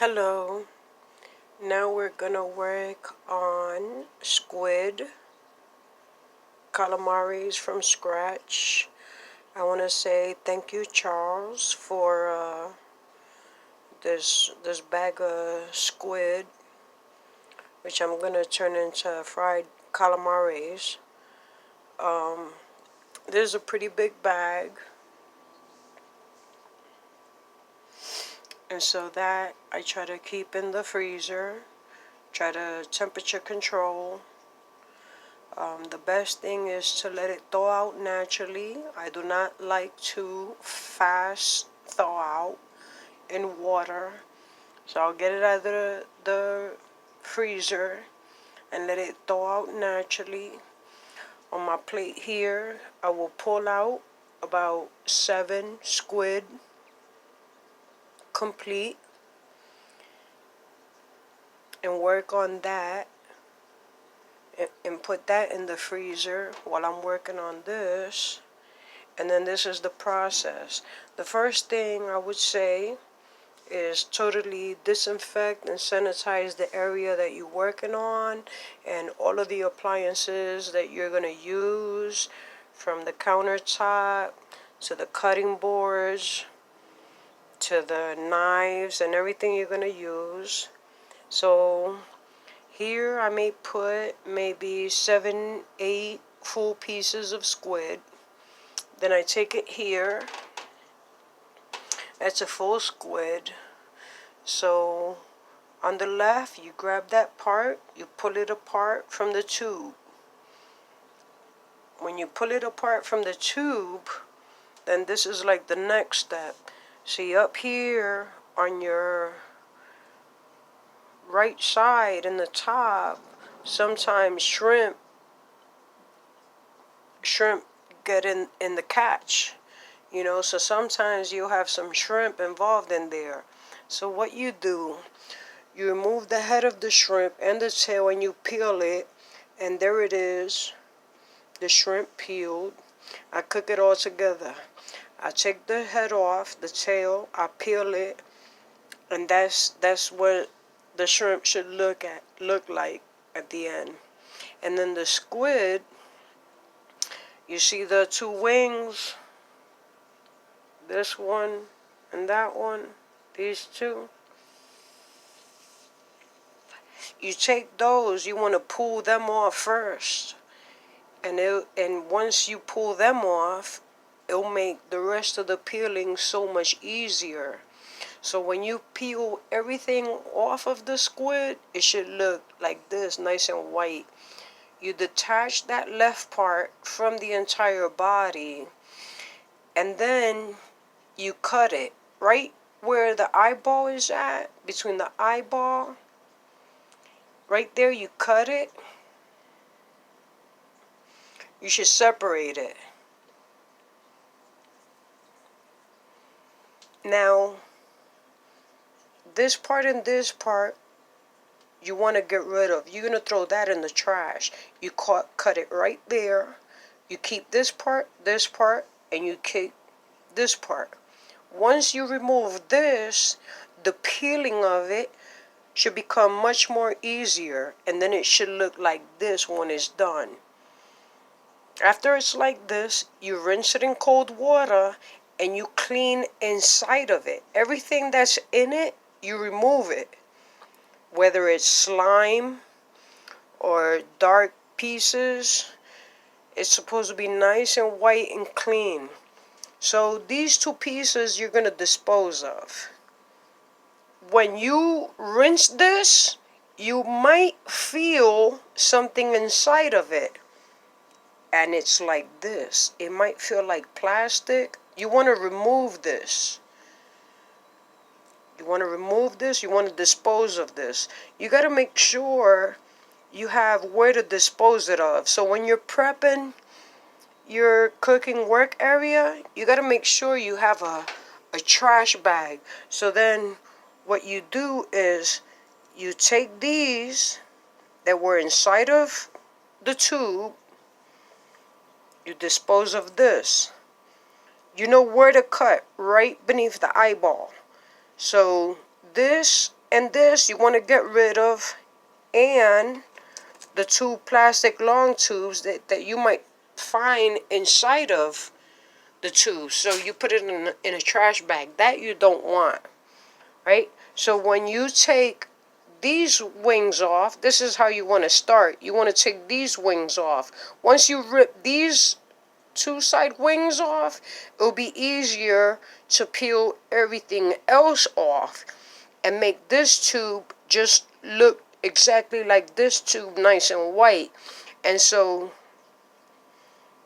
Hello, now we're gonna work on squid calamari from scratch. I want to say thank you, Charles, for this bag of squid, which I'm gonna turn into fried calamari. This is a pretty big bag, and so that I try to keep in the freezer, try to temperature control. The best thing is to let it thaw out naturally. I do not like to fast thaw out in water. So I'll get it out of the freezer and let it thaw out naturally. On my plate here, I will pull out about 7 squid complete and work on that and put that in the freezer while I'm working on this. And then this is the process. The first thing I would say is totally disinfect and sanitize the area that you're working on and all of the appliances that you're going to use, from the countertop to the cutting boards to the knives and everything you're going to use. So here I may put maybe 7, 8 full pieces of squid. Then I take it here. That's a full squid. So on the left, you grab that part, you pull it apart from the tube. When you pull it apart from the tube, then this is like the next step. See, up here on your right side in the top, sometimes shrimp get in the catch. So sometimes you'll have some shrimp involved in there. So what you do, you remove the head of the shrimp and the tail and you peel it, and there it is, the shrimp peeled. I cook it all together. I take the head off, the tail, I peel it, and that's what the shrimp should look like at the end. And then the squid, you see the 2 wings, this one and that one, these 2. You take those, you want to pull them off first. And once you pull them off, it'll make the rest of the peeling so much easier. So when you peel everything off of the squid, it should look like this, nice and white. You detach that left part from the entire body, and then you cut it right where the eyeball is at, between the eyeball. Right there, you cut it. You should separate it. Now, this part and this part, you want to get rid of. You're going to throw that in the trash. You cut it right there. You keep this part, and you keep this part. Once you remove this, the peeling of it should become much more easier, and then it should look like this when it's done. After it's like this, you rinse it in cold water and you clean inside of it. Everything that's in it, you remove it. Whether it's slime or dark pieces, it's supposed to be nice and white and clean. So these 2 pieces you're going to dispose of. When you rinse this, you might feel something inside of it. And it's like this. It might feel like plastic. You want to remove this. You want to remove this. You want to dispose of this. You got to make sure you have where to dispose it of. So when you're prepping your cooking work area, you got to make sure you have a trash bag. So then what you do is you take these that were inside of the tube, you dispose of this. You know where to cut, right beneath the eyeball. So this and this you want to get rid of, and the two plastic long tubes that you might find inside of the tubes. So you put it in a trash bag. That you don't want, right? So when you take these wings off, this is how you want to start. You want to take these wings off. Once you rip these two side wings off, it'll be easier to peel everything else off and make this tube just look exactly like this tube, nice and white. And so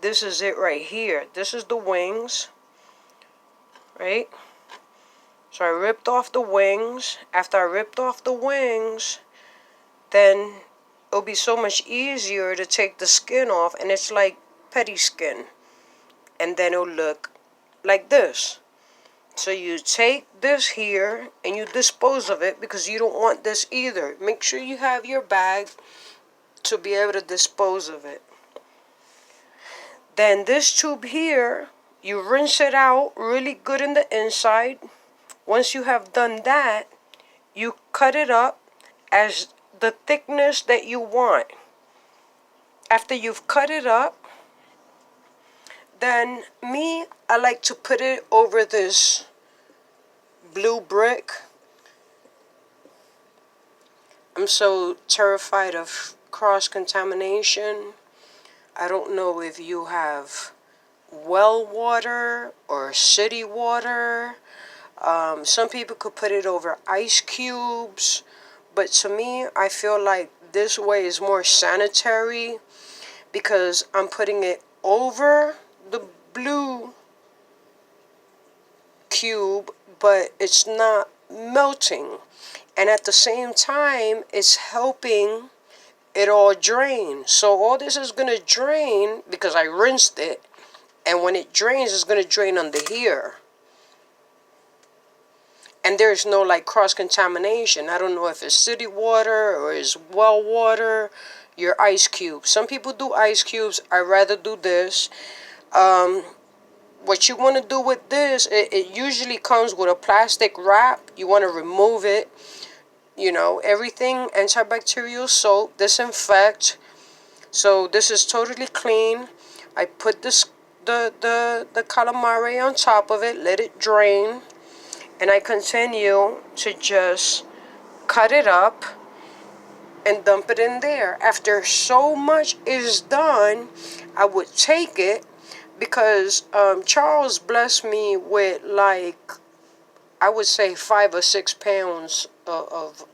this is it right here. This is the wings, right? So I ripped off the wings. After I ripped off the wings, then it'll be so much easier to take the skin off, and it's like petty skin. And then it'll look like this. So you take this here and you dispose of it because you don't want this either. Make sure you have your bag to be able to dispose of it. Then this tube here, you rinse it out really good in the inside. Once you have done that, you cut it up as the thickness that you want. After you've cut it up, then I like to put it over this blue brick. I'm so terrified of cross-contamination. I don't know if you have well water or city water. Some people could put it over ice cubes, but to me, I feel like this way is more sanitary because I'm putting it over the blue cube, but it's not melting. And at the same time, it's helping it all drain. So all this is going to drain because I rinsed it. And when it drains, it's going to drain under here. And there's no like cross-contamination. I don't know if it's city water or it's well water, your ice cubes. Some people do ice cubes. I rather do this. What you want to do with this, it usually comes with a plastic wrap. You want to remove it. You know, everything antibacterial soap, disinfect. So this is totally clean. I put the calamar on top of it, let it drain. And I continue to just cut it up and dump it in there. After so much is done, I would take it because Charles blessed me with like, I would say 5 or 6 pounds of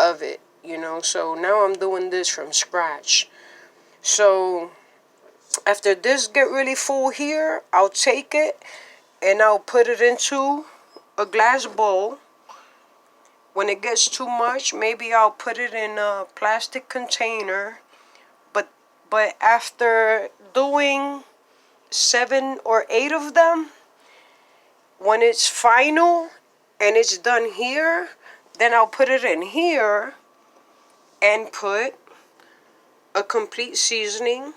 it, you know. So now I'm doing this from scratch. So after this get really full here, I'll take it and I'll put it into a glass bowl. When it gets too much, maybe I'll put it in a plastic container. But after doing 7 or 8 of them, when it's final and it's done here, then I'll put it in here and put a complete seasoning,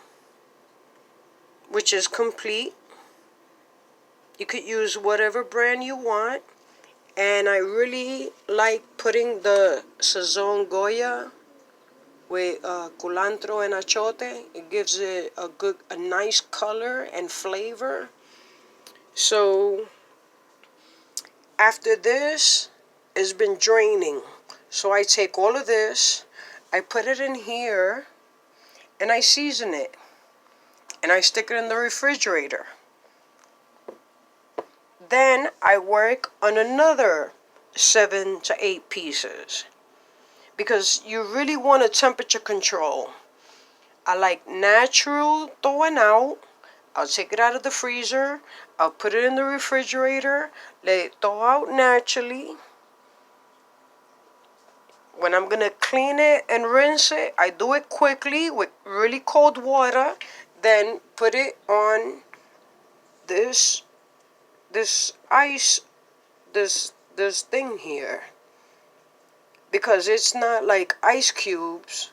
which is complete. You could use whatever brand you want. And I really like putting the Sazon Goya with culantro and achote. It gives it a nice color and flavor. So after this, it's been draining. So I take all of this, I put it in here, and I season it. And I stick it in the refrigerator. Then I work on another 7 to 8 pieces because you really want a temperature control. I like natural thawing out. I'll take it out of the freezer. I'll put it in the refrigerator. Let it thaw out naturally. When I'm going to clean it and rinse it, I do it quickly with really cold water. Then put it on this ice, this thing here, because it's not like ice cubes,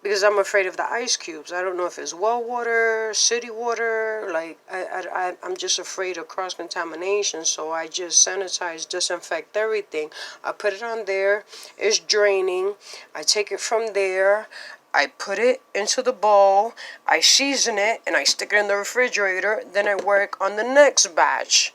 because I'm afraid of the ice cubes. I don't know if it's well water, city water. Like, I'm just afraid of cross-contamination. So I just sanitize, disinfect everything. I put it on there. It's draining. I take it from there. I put it into the bowl. I season it, and I stick it in the refrigerator. Then I work on the next batch,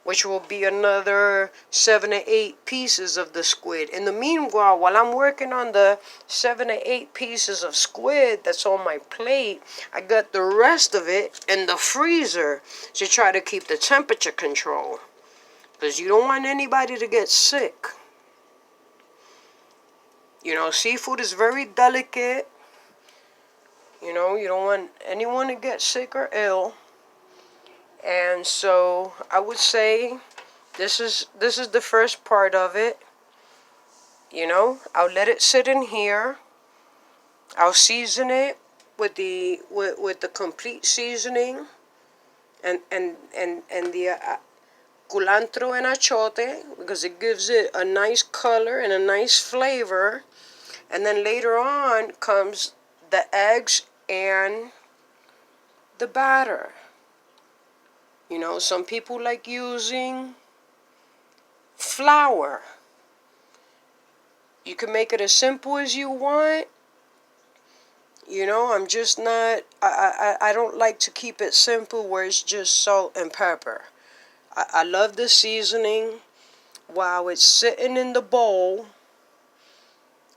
which will be another 7 to 8 pieces of the squid. In the meanwhile, while I'm working on the 7 to 8 pieces of squid that's on my plate, I got the rest of it in the freezer to try to keep the temperature control. Because you don't want anybody to get sick. You know, seafood is very delicate. You know, you don't want anyone to get sick or ill. And so I would say this is the first part of it. You know, I'll let it sit in here. I'll season it with the complete seasoning and the culantro and achote, because it gives it a nice color and a nice flavor. And then later on comes the eggs and the batter. You know, some people like using flour. You can make it as simple as you want. You know, I'm just not, I don't like to keep it simple where it's just salt and pepper. I love the seasoning. While it's sitting in the bowl,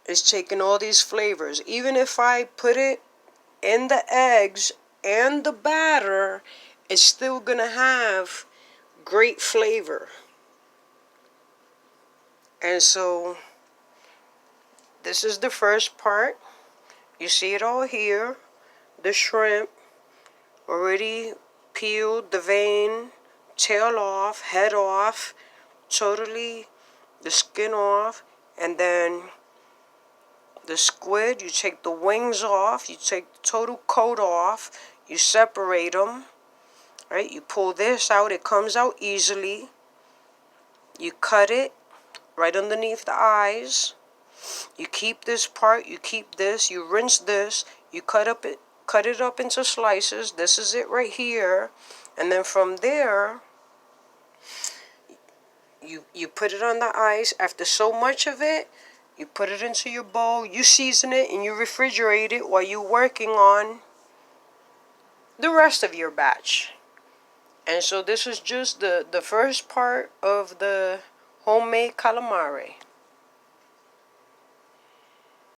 it's taking all these flavors. Even if I put it in the eggs and the batter, it's still going to have great flavor. And so this is the first part. You see it all here. The shrimp already peeled, the vein, tail off, head off, totally the skin off. And then the squid, you take the wings off, you take the total coat off, you separate them, right? You pull this out, it comes out easily. You cut it right underneath the eyes. You keep this part, you keep this, you rinse this, you cut it up into slices. This is it right here. And then from there, you put it on the ice. After so much of it, you put it into your bowl, you season it, and you refrigerate it while you're working on the rest of your batch. And so this is just the first part of the homemade calamari.